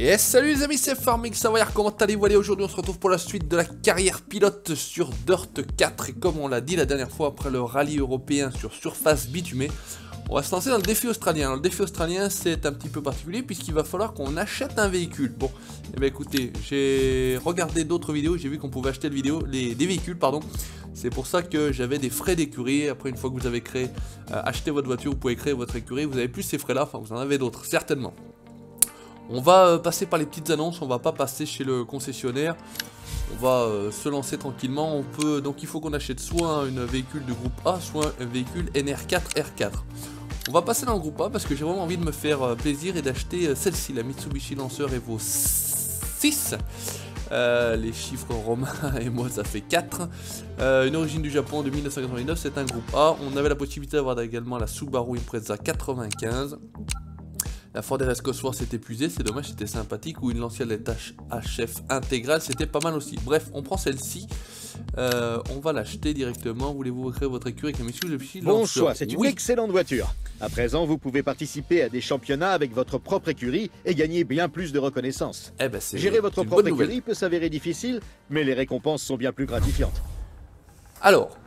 Et salut les amis, c'est Farming Savoyard, comment allez-vous? Allez, aujourd'hui on se retrouve pour la suite de la carrière pilote sur Dirt 4. Et comme on l'a dit la dernière fois, après le rallye européen sur surface bitumée, on va se lancer dans le défi australien. Alors, le défi australien c'est un petit peu particulier puisqu'il va falloir qu'on achète un véhicule. Bon, et bien écoutez, j'ai regardé d'autres vidéos, j'ai vu qu'on pouvait acheter des véhicules, pardon. C'est pour ça que j'avais des frais d'écurie. Après, une fois que vous avez acheté votre voiture, vous pouvez créer votre écurie. Vous avez plus ces frais là, enfin vous en avez d'autres, certainement. On va passer par les petites annonces, on va pas passer chez le concessionnaire. On va se lancer tranquillement. Donc il faut qu'on achète soit un véhicule de groupe A, soit un véhicule NR4 R4. On va passer dans le groupe A parce que j'ai vraiment envie de me faire plaisir et d'acheter celle-ci, la Mitsubishi Lancer Evo 6. Les chiffres romains et moi ça fait 4. Une origine du Japon de 1999, c'est un groupe A. On avait la possibilité d'avoir également la Subaru Impreza 95. La Ford RS Cosworth s'est épuisée, c'est dommage, c'était sympathique. Ou une Lancia HF intégrale, c'était pas mal aussi. Bref, on prend celle-ci. On va l'acheter directement. Voulez-vous créer votre écurie avec la Mitsubishi Lancer? Bon choix, c'est une excellente voiture. À présent, vous pouvez participer à des championnats avec votre propre écurie et gagner bien plus de reconnaissance. Eh ben, gérer votre propre écurie peut s'avérer difficile, mais les récompenses sont bien plus gratifiantes. Alors,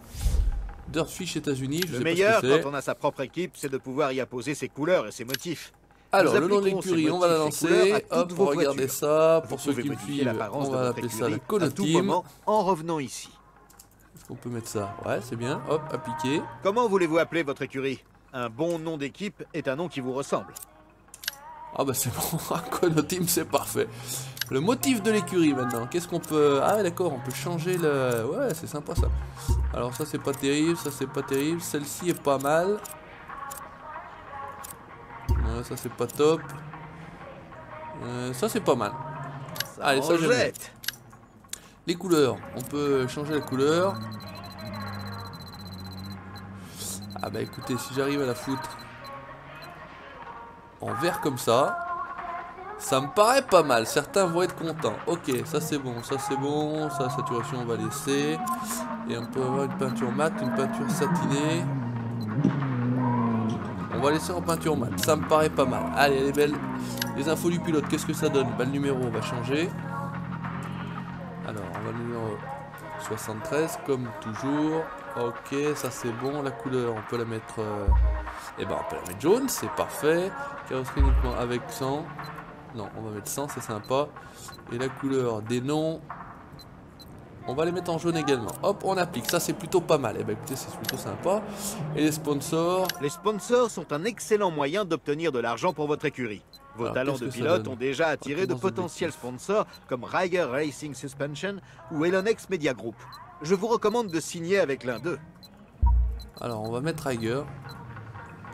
Dirtfish États-Unis, je sais pas ce que c'est. Le meilleur quand on a sa propre équipe, c'est de pouvoir y apposer ses couleurs et ses motifs. Alors, le nom de l'écurie, on va la lancer. Hop, regardez ça. Pour ceux qui me suivent, on va appeler ça la Colo Team. En revenant ici. Est-ce qu'on peut mettre ça? Ouais, c'est bien. Hop, appliquer. Comment voulez-vous appeler votre écurie? Un bon nom d'équipe est un nom qui vous ressemble. Ah bah c'est bon, Colo Team, c'est parfait. Le motif de l'écurie maintenant, qu'est-ce qu'on peut... Ah d'accord, on peut changer le... Ouais, c'est sympa ça. Alors ça c'est pas terrible, ça c'est pas terrible. Celle-ci est pas mal. Ouais, ça c'est pas top. Ça c'est pas mal. Allez, ça j'aime bien. Les couleurs, on peut changer la couleur. Ah bah écoutez, si j'arrive à la foutre en vert comme ça, ça me paraît pas mal. Certains vont être contents. Ok, ça c'est bon, ça c'est bon. Ça, saturation on va laisser. Et on peut avoir une peinture mate, une peinture satinée. On va laisser en peinture mat, ça me paraît pas mal. Allez, elle est belle. Les infos du pilote, qu'est-ce que ça donne? Bah, le numéro, on va changer. Alors, on va le numéro 73, comme toujours. Ok, ça c'est bon. La couleur, on peut la mettre... Eh ben, on peut la mettre jaune, c'est parfait. Carrosserie uniquement avec 100. Non, on va mettre 100, c'est sympa. Et la couleur des noms... On va les mettre en jaune également. Hop, on applique. Ça, c'est plutôt pas mal. Eh ben, écoutez, c'est plutôt sympa. Et les sponsors? Les sponsors sont un excellent moyen d'obtenir de l'argent pour votre écurie. Vos talents de pilote ont déjà attiré de potentiels sponsors comme Ryger Racing Suspension ou Elonex Media Group. Je vous recommande de signer avec l'un d'eux. Alors, on va mettre Ryger.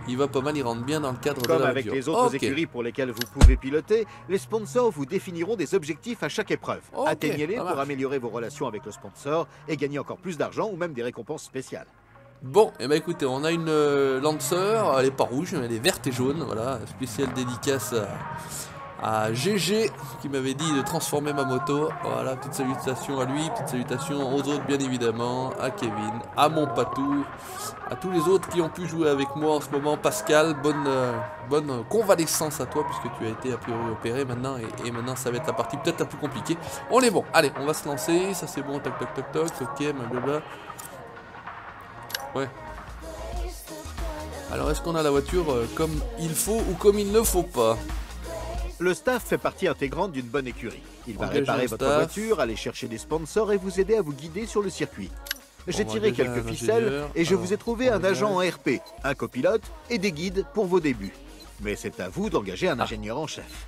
Il va pas mal, il rentre bien dans le cadre de la voiture. Comme avec les autres écuries pour lesquelles vous pouvez piloter, les sponsors vous définiront des objectifs à chaque épreuve. Atteignez-les pour améliorer vos relations avec le sponsor et gagner encore plus d'argent ou même des récompenses spéciales. Bon, et bah écoutez, on a une Lancer, elle est pas rouge, elle est verte et jaune, voilà, spéciale dédicace à GG qui m'avait dit de transformer ma moto. Voilà, petite salutation à lui, petite salutation aux autres bien évidemment, à Kevin, à mon patou, à tous les autres qui ont pu jouer avec moi en ce moment. Pascal, bonne convalescence à toi puisque tu as été a priori opéré maintenant et maintenant ça va être la partie peut-être la plus compliquée. On est bon, allez, on va se lancer, ça c'est bon, toc toc toc toc, ok, blablabla. Ouais. Alors est-ce qu'on a la voiture comme il faut ou comme il ne faut pas? Le staff fait partie intégrante d'une bonne écurie. Il va réparer votre voiture, aller chercher des sponsors et vous aider à vous guider sur le circuit. J'ai tiré quelques ficelles et je vous ai trouvé un agent en RP, un copilote et des guides pour vos débuts. Mais c'est à vous d'engager un ingénieur en chef.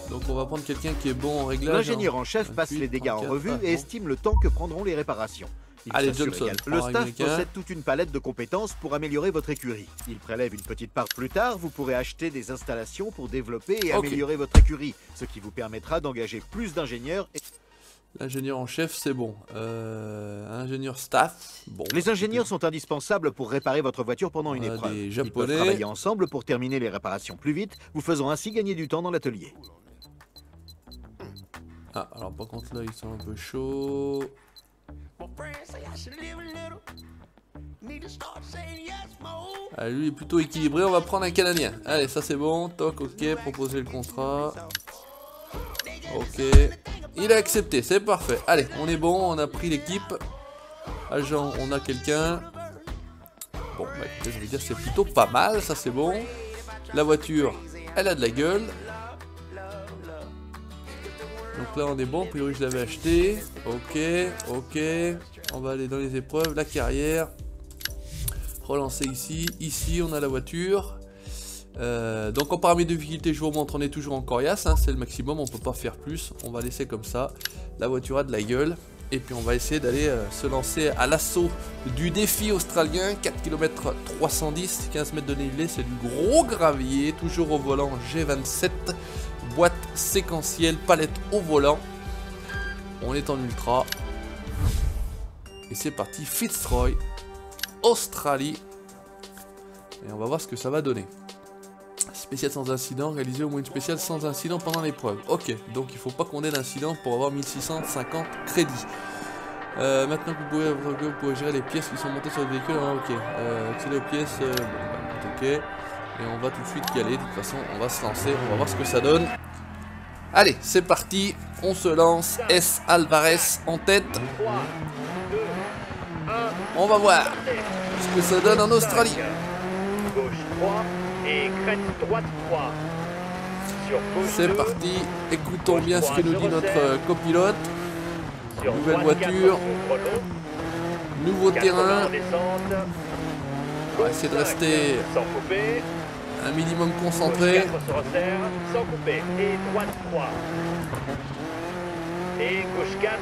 Donc on va prendre quelqu'un qui est bon en réglage. L'ingénieur en chef passe les dégâts en revue et estime le temps que prendront les réparations. Allez, Johnson. Le staff possède toute une palette de compétences pour améliorer votre écurie. Il prélève une petite part plus tard, vous pourrez acheter des installations pour développer et améliorer votre écurie, ce qui vous permettra d'engager plus d'ingénieurs. L'ingénieur en chef, c'est bon. Ingénieur staff, bon. Les ingénieurs sont indispensables pour réparer votre voiture pendant une épreuve. Ils peuvent travailler ensemble pour terminer les réparations plus vite, vous faisant ainsi gagner du temps dans l'atelier. Ah, alors par contre là, ils sont un peu chauds. Ah, lui est plutôt équilibré, on va prendre un Canadien. Allez, ça c'est bon, toc, ok, proposer le contrat. Ok, il a accepté, c'est parfait. Allez, on est bon, on a pris l'équipe. Agent, on a quelqu'un. Bon, bah, écoutez, je vais dire c'est plutôt pas mal, ça c'est bon. La voiture, elle a de la gueule. Donc là on est bon, a priori je l'avais acheté. Ok, ok. On va aller dans les épreuves, la carrière. Relancer ici, ici on a la voiture. Donc en paramètre de difficulté je vous remontre, on est toujours en coriace, hein, c'est le maximum, on peut pas faire plus. On va laisser comme ça, la voiture a de la gueule. Et puis on va essayer d'aller se lancer à l'assaut du défi australien. 4 km 310, 15 mètres de dénivelé, c'est du gros gravier. Toujours au volant G27, boîte séquentielle, palette au volant. On est en ultra. Et c'est parti, Fitzroy, Australie. Et on va voir ce que ça va donner. Spécial sans incident, réaliser au moins une spéciale sans incident pendant l'épreuve. Ok, donc il faut pas qu'on ait d'incident pour avoir 1650 crédits. Maintenant que vous pouvez gérer les pièces qui sont montées sur le véhicule. Ah, ok, accéder aux pièces. Bon, bah, ok. Et on va tout de suite y aller. De toute façon, on va se lancer. On va voir ce que ça donne. Allez, c'est parti. On se lance. S. Alvarez en tête. On va voir ce que ça donne en Australie. Gauche 3 et crête droite 3. C'est parti. Écoutons bien ce que nous dit notre copilote. Nouvelle voiture. Nouveau terrain. On va essayer de rester un minimum concentré. Sans couper. Et droite 3. Et gauche 4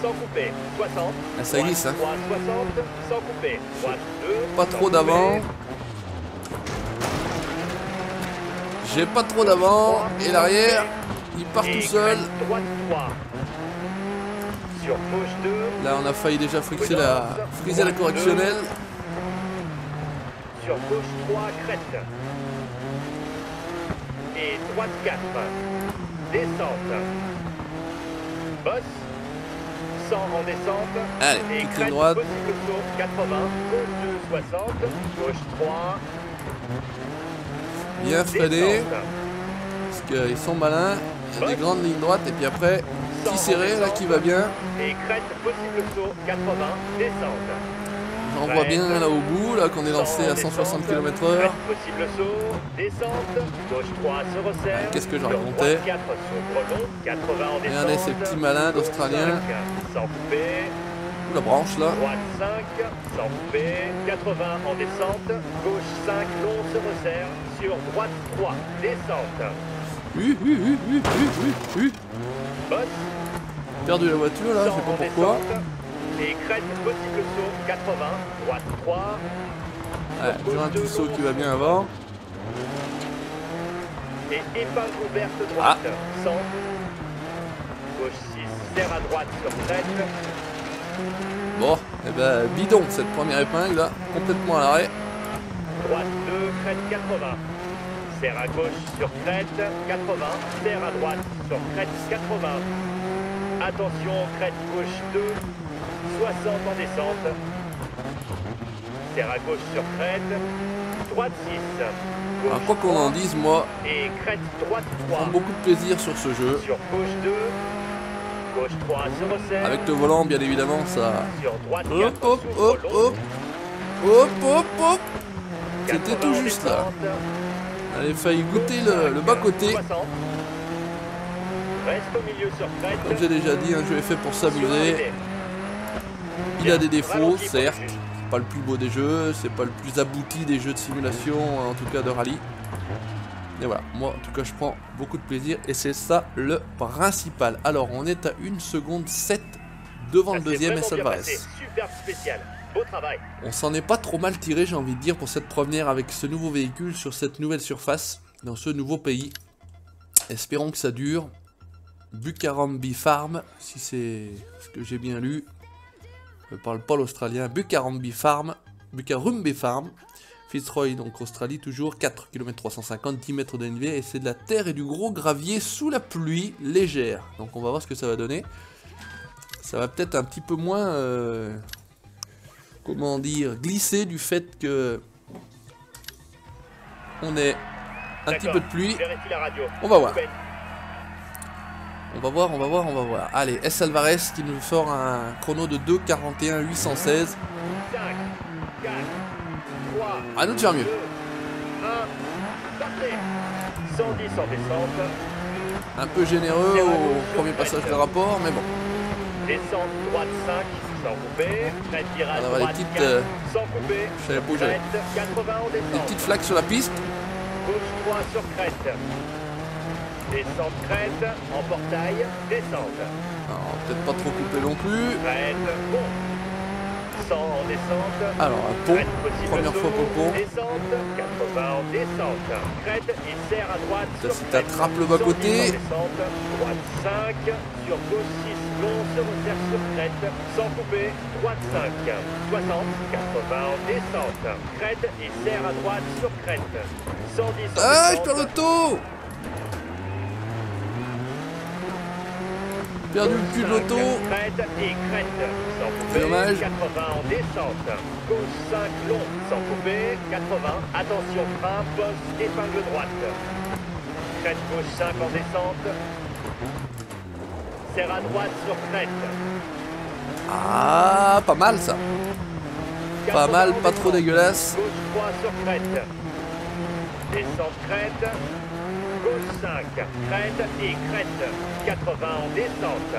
sans couper. 60. Ah, ça glisse, hein. 60 sans couper. Droite 2. Pas trop d'avant. J'ai pas trop d'avant. Et l'arrière, il part tout seul. Droite 3. Sur gauche 2. Là, on a failli déjà friser la correctionnelle. Sur gauche 3, crête. Et droite 4. Descente. Bosse. 100 en descente. Allez, et toute crête, droite. possible saut, 80. Gauche 2, 60. Gauche 3. Bien freiné. Descente. Parce qu'ils sont malins. Il y a des grandes lignes droites. Et puis après, petit serré, là, qui va bien. Et crête, possible saut, 80. Descente. J'en vois bien là au bout, là qu'on est lancé à 160 km/h. Possible saut, descente, gauche 3 se resserre. Qu'est-ce que je racontais? 4 s'ouvre long, 80 en descente. Regardez ces petits malins d'Australiens. 5, sans couper. La branche là. Droite 5, sans couper. 80 en descente. Gauche 5, long se resserre. Sur droite 3, descente. Bosse. Perdu la voiture là, je sais pas pourquoi. Et crête, possible saut, 80, droite 3. Ouais, j'ai un petit saut qui va bien avant. Et épingle ouverte droite, 100. Gauche 6, serre à droite sur crête. Bon, et ben bidon cette première épingle là, complètement à l'arrêt. Droite 2, crête 80. Serre à gauche sur crête, 80. Serre à droite sur crête 80. Attention, crête gauche 2. 60 en descente. Serre à gauche sur crête. Droite 6. Alors quoi qu'on en dise, moi, Et crête droite je 3. prends beaucoup de plaisir sur ce jeu. Sur gauche 2. Gauche 3 se resserre. Avec le volant, bien évidemment, ça... Sur droite 4. Hop, hop, hop, hop. Hop, hop, hop. C'était tout juste là. On avait failli goûter le bas-côté. 60. Reste au milieu sur crête. Comme j'ai déjà dit, un jeu est fait pour s'amuser. Il a des défauts, certes. C'est pas le plus beau des jeux, c'est pas le plus abouti des jeux de simulation, en tout cas de rallye. Et voilà, moi en tout cas je prends beaucoup de plaisir et c'est ça le principal. Alors on est à 1 seconde 7 devant le deuxième S. Alvarez. Super spécial. Beau travail. On s'en est pas trop mal tiré, j'ai envie de dire, pour cette première avec ce nouveau véhicule sur cette nouvelle surface, dans ce nouveau pays. Espérons que ça dure. Bucarambi Farm, si c'est ce que j'ai bien lu. Je parle pas l'australien. Bucarambi Farm. Fitzroy, donc Australie, toujours 4 km 350, 10 mètres de dénivelé. Et c'est de la terre et du gros gravier sous la pluie légère. Donc on va voir ce que ça va donner. Ça va peut-être un petit peu moins comment dire, glisser du fait que on est un petit peu de pluie. On va voir. On va voir, on va voir, on va voir. Allez, S. Alvarez qui nous sort un chrono de 2:41,816. À nous de faire mieux. 110 en descente. Un peu généreux au premier passage de rapport, mais bon. Descente droite 5, sans couper. Crête virage On va avoir droite des petites, 4, sans couper. je savais pas où j'allais. Crête 80 en Des descente. petites flaques sur la piste. Gauche 3 sur crête. Descente crête, en portail, descente. Alors, peut-être pas trop coupé non plus. Crête, pont. 100 en descente. Alors, un pont. Crête, possible Première saut. fois pour le pont. Descente, 80 en descente. Crête, il serre à droite Ça, sur si crête. t'attrapes le bas-côté. 110 en descente. Droite 5, sur gauche 6, long, se resserre sur crête. Sans couper, droite 5. 60, 80 en descente. Crête, il serre à droite sur crête. 110 en Ah, je descente. perds le taux. Perdu le cul de l'auto. Crête et crête. Sans couper. Dommage. 80 en descente. Gauche 5 long. Sans couper. 80. Attention frein. Poste. Épingle droite. Crête gauche 5 en descente. Serre à droite sur crête. Ah, pas mal ça. Pas 80 mal, en pas trop descente. dégueulasse. Gauche 3 sur crête. Descente crête. Gauche 5. Crête et crête. 80 en descente.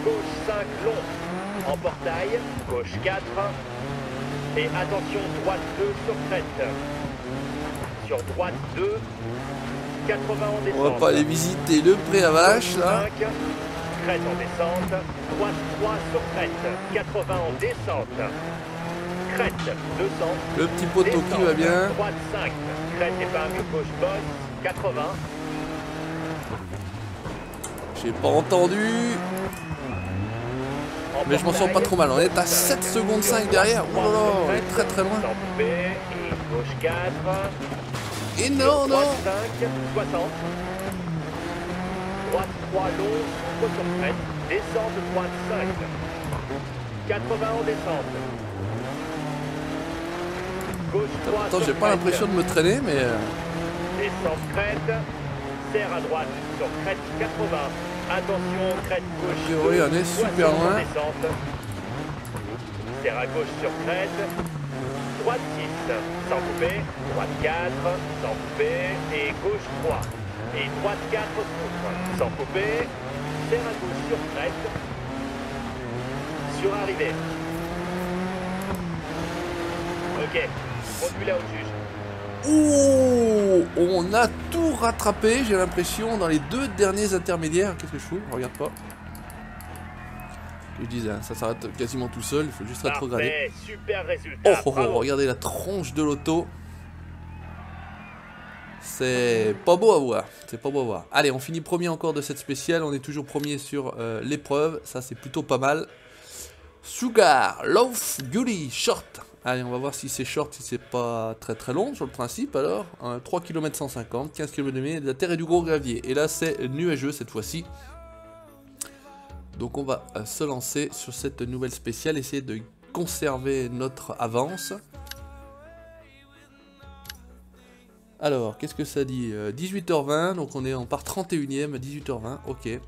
Gauche 5 long. En portail. Gauche 4. Et attention, droite 2 sur crête. Sur droite 2. 80 en descente. On va pas aller visiter le pré à vache là. 5. Crête en descente. Droite 3 sur crête. 80 en descente. Crête 200. Le petit poteau qui va bien. Droite 5. Crête épingle gauche bosse. 80. J'ai pas entendu. Mais je m'en sors pas trop mal. On est à 7 secondes 5 derrière. Oh là là, on est très très loin. Et gauche 4. Et non, non. Droite 5. 60. Droite 3 long. Contre sur crête. Descente droite 5. 80 en descente. Gauche 3 Attends, sur j'ai pas crête. l'impression de me traîner, mais Descente crête. Serre à droite sur crête 80. Attention, crête gauche. oui, on est super 60 en loin. descente. Serre à gauche sur crête. Droite 6, sans couper. Droite 4, sans couper. Et gauche 3. Et droite 4 souffre, sans couper. Serre à gauche sur crête. Sur arrivée. Ok, conduis là au juge. oh, on a tout rattrapé, j'ai l'impression, dans les deux derniers intermédiaires. Qu'est-ce que je fous? Regarde pas. Je disais, hein, ça s'arrête quasiment tout seul, il faut juste rétrograder. Parfait, super Oh, résultat. oh, oh, Bravo. regardez la tronche de l'auto. C'est pas beau à voir. C'est pas beau à voir. Allez, on finit premier encore de cette spéciale. On est toujours premier sur l'épreuve. Ça, c'est plutôt pas mal. Sugar, Loaf, Gully, Short. Allez, on va voir si c'est short, si c'est pas très très long sur le principe. Alors, 3 km 150, 15 km de la terre et du gros gravier. Et là, c'est nuageux cette fois-ci. Donc, on va se lancer sur cette nouvelle spéciale. Essayer de conserver notre avance. Alors, qu'est-ce que ça dit 18h20, donc on part 31ème à 18h20, ok.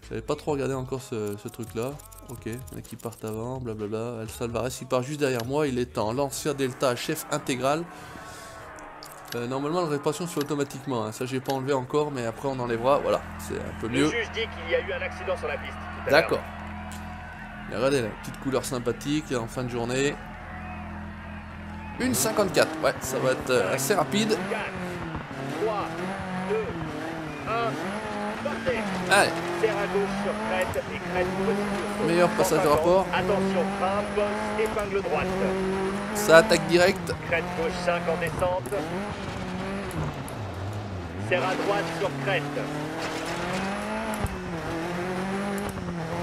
J'avais pas trop regardé encore ce truc-là. Ok, il y en a qui partent avant, blablabla. El Salvarez, il part juste derrière moi, il est en Lancia Delta chef intégral. Normalement, la réparation se fait automatiquement, hein. Ça j'ai pas enlevé encore, mais après on enlèvera, voilà, c'est un peu Le mieux. juge dit qu'il y a eu un accident sur la piste. tout à l'heure. D'accord. Et regardez la petite couleur sympathique en fin de journée. 1,54, ouais, ça va être assez rapide. 4, 3, 2, 1, partez. Allez, Serre à gauche sur crête et crête positive. meilleur passage de rapport. Attention, frein, poste, épingle droite. Ça attaque direct. Crête gauche 5 en descente. Serre à droite sur crête.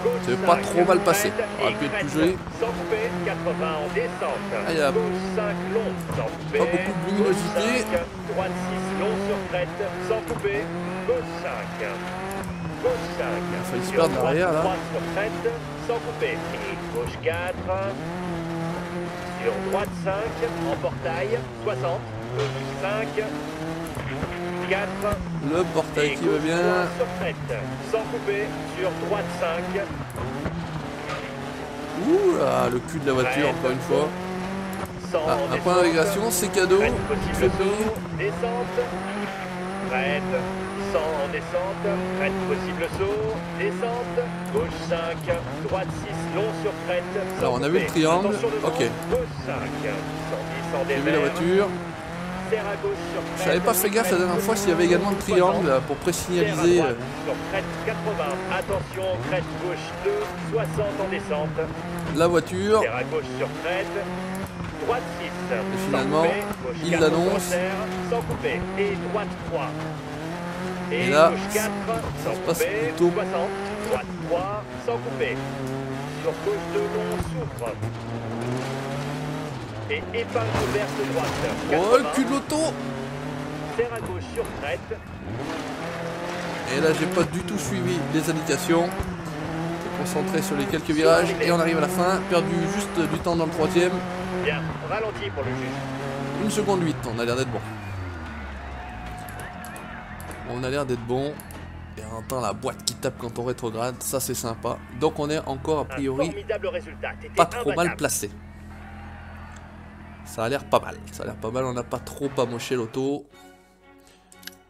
Gauche C'est pas 5, trop mal passé. crête Aurait et pu être crête. plus joli. Sans couper, 80 en descente. Ah, il y a Gauche 5 long, sans couper. pas beaucoup de luminosité. Gauche 5, droite 6 long sur crête, sans couper. Gauche 5. Gauche 5. Il a failli se Sur perdre droite derrière, là. 3 sur crête, sans couper. Et gauche 4. Sur droite 5, en portail, 60, gauche 5, 4. Le portail qui va bien. Sur crête, sans couper, sur droite 5. Ouh là, le cul de la voiture encore une fois. Ah, un point d'intégration, c'est cadeau. Possible saut, descente. Crête, 100 en descente. Crête possible saut, descente. Gauche 5, droite 6, long sur crête. Alors on a vu le triangle. Ok. Gauche 5, 110 en J'ai vu la dévers. voiture. Serre à gauche sur crête. Je n'avais pas fait gaffe la dernière fois s'il y avait également le triangle là, pour présignaliser. Serre à droite sur crête 80. Attention, crête gauche 2, 60 en descente. La voiture. Serre à gauche sur crête. Droite 6. Et finalement, sans couper, gauche il 4 l'annonce. sur serre, sans couper. Et droite 3. Et là, gauche 4, sans se passe couper. plutôt. 60. Droite 3, sans couper. Sur gauche 2 long, s'ouvre. Et épingle verte droite. Oh, le 80. cul de l'auto. Serre à gauche sur crête. Et là, j'ai pas du tout suivi les indications. J'ai concentré sur les quelques virages et on arrive à la fin. Perdu juste du temps dans le troisième. Bien, ralenti pour le juge. 1 seconde 8, on a l'air d'être bon. On a l'air d'être bon. Et on entend la boîte qui tape quand on rétrograde, ça c'est sympa. Donc on est encore a Un priori formidable résultat. T'étais pas trop mal imbattable. placé. Ça a l'air pas mal, ça a l'air pas mal, on n'a pas trop amoché l'auto.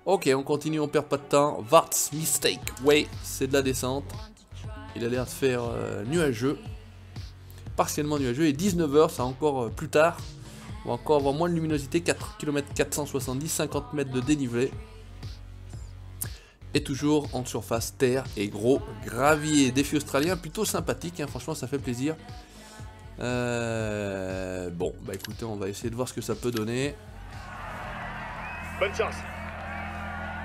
Ok, on continue, on perd pas de temps. Wart's Mistake Way, c'est de la descente. Il a l'air de faire nuageux. Partiellement nuageux et 19h, c'est encore plus tard. On va encore avoir moins de luminosité, 4 km 470, 50 mètres de dénivelé. Et toujours en surface terre et gros gravier. Défi australien plutôt sympathique, hein, franchement ça fait plaisir. Bon, bah écoutez, on va essayer de voir ce que ça peut donner. Bonne chance.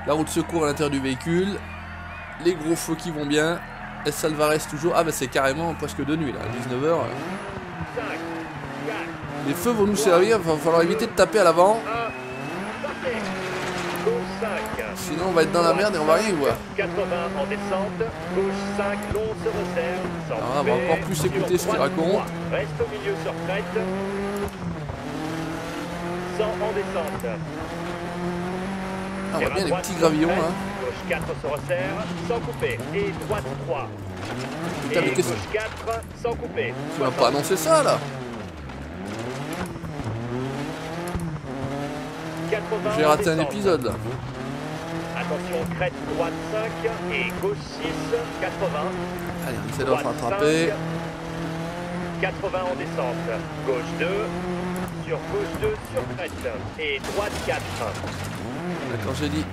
La roue de secours à l'intérieur du véhicule. Les gros feux qui vont bien. S. Alvarez toujours. Ah bah c'est carrément presque de nuit là, 19h. 5, 4, Les feux vont nous servir, il va falloir éviter de taper à l'avant. 1, partez. Gauche 5. Sinon on va être dans la merde et on va rien y voir. 80 en descente. Gauche 5, long se resserre. Sans Alors, on va couper. encore plus Sur écouter ce qu'il droite, raconte. 3. Reste au milieu sur crête. 100 en descente. Ah, on voit bien les petits gravillons là. Gauche 4 se resserre, sans couper. Et droite 3. Putain, mais Et qu'est-ce gauche 4, sans couper. Tu vas pas annoncer ça là? 80 J'ai en raté un descente. épisode là. Attention, crête droite 5 et gauche 6, 80. Allez, on essaie de se Droite rattraper. 5, 80 en descente. Gauche 2, sur gauche 2, sur crête. Et droite 4. D'accord, j'ai dit.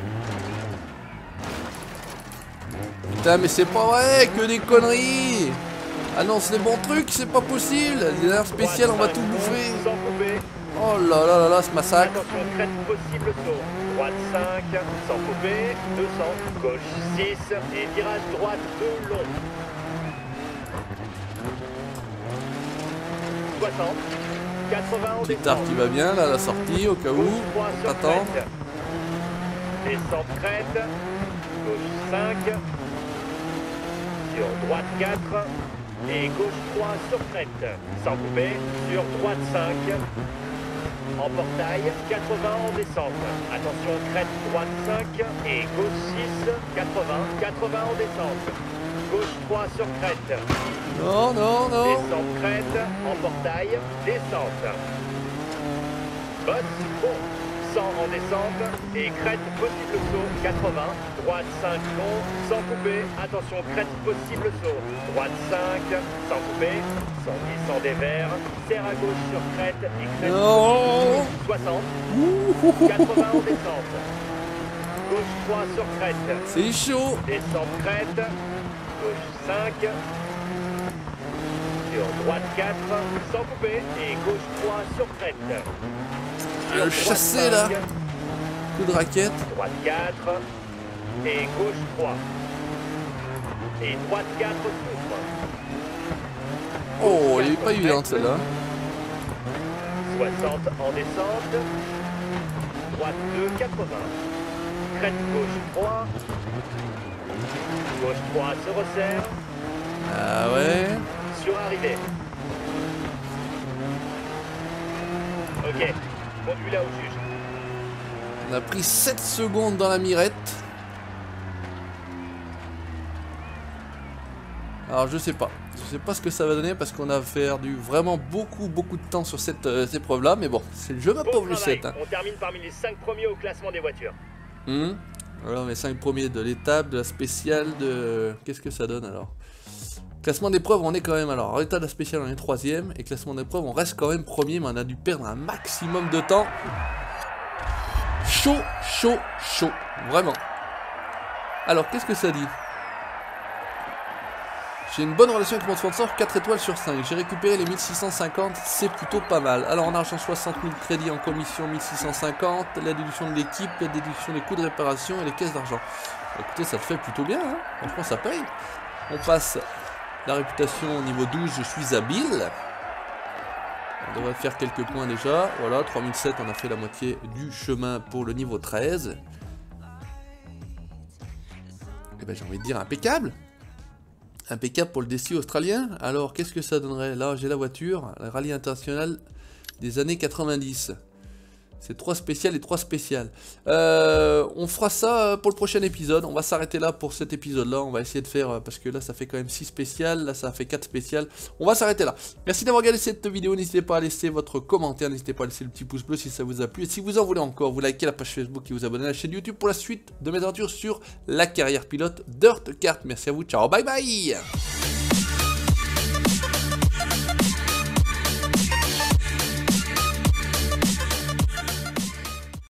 Putain, mais c'est pas vrai, que des conneries. Annonce les bons trucs, c'est pas possible. Les dernières spéciales, on va tout bouffer. Sans couper. Oh là là là là, ce massacre. Attention, crête possible saut. Droite 5, sans couper. 200. Gauche 6 et virage droite 2 long. 60. 80 en Petit tard descente. qui va bien, là, la sortie, au cas où. Gauche 3 sur Attends. crête. Descente crête. Gauche 5. Sur droite 4. Et gauche 3 sur crête. Sans couper. Sur droite 5. En portail, 80 en descente. Attention, crête droite 5. Et gauche 6. 80. 80 en descente. Gauche 3 sur crête. Non, non, non. Descente crête, en portail, descente. Bosse, bon. 100 en descente et crête possible saut, 80. Droite 5 long, sans couper. Attention, crête possible saut. Droite 5, sans couper. 110 en dévers. Serre à gauche sur crête et crête Non. 60. 80 en descente. Gauche 3 sur crête. C'est chaud. Descente crête. Gauche 5. Sur droite 4, sans couper, et gauche 3 sur crête. Sur Le droite chassé là. 5, Coup de raquette. droite 4, et gauche 3. Et droite 4 s'ouvre. Oh, elle est pas évidente celle-là. 60 en descente. Droite 2, 80. Crête gauche 3. Gauche 3 se resserre. Ah ouais. Sur arrivée. Ok, conduis-la au juge. On a pris 7 secondes dans la mirette. Alors je sais pas ce que ça va donner parce qu'on a perdu vraiment beaucoup de temps sur cette épreuve là, mais bon, c'est le jeu ma pauvre Lucette. Hein. On termine parmi les 5 premiers au classement des voitures. Alors les 5 premiers de l'étape, de la spéciale, de... Qu'est-ce que ça donne alors? Classement d'épreuve, on est quand même, alors, en état de la spéciale, on est 3ème, et classement d'épreuve, on reste quand même premier, mais on a dû perdre un maximum de temps. Chaud, vraiment. Alors, qu'est-ce que ça dit? J'ai une bonne relation avec mon sponsor, 4 étoiles sur 5. J'ai récupéré les 1650, c'est plutôt pas mal. Alors, en argent, 60 000 crédits, en commission, 1650. La déduction de l'équipe, la déduction des coûts de réparation et les caisses d'argent. Écoutez, ça le fait plutôt bien, hein. Franchement, ça paye. On passe... La réputation au niveau 12, je suis habile. On devrait faire quelques points déjà. Voilà, 3007, on a fait la moitié du chemin pour le niveau 13. Et ben j'ai envie de dire impeccable. Impeccable pour le défi australien. Alors, qu'est-ce que ça donnerait? Là, j'ai la voiture, le rallye international des années 90. C'est 3 spéciales et 3 spéciales. On fera ça pour le prochain épisode. On va s'arrêter là pour cet épisode-là. On va essayer de faire, parce que là, ça fait quand même 6 spéciales. Là, ça fait 4 spéciales. On va s'arrêter là. Merci d'avoir regardé cette vidéo. N'hésitez pas à laisser votre commentaire. N'hésitez pas à laisser le petit pouce bleu si ça vous a plu. Et si vous en voulez encore, vous likez la page Facebook et vous abonnez à la chaîne YouTube pour la suite de mes aventures sur la carrière pilote Dirt Kart. Merci à vous. Ciao, bye bye.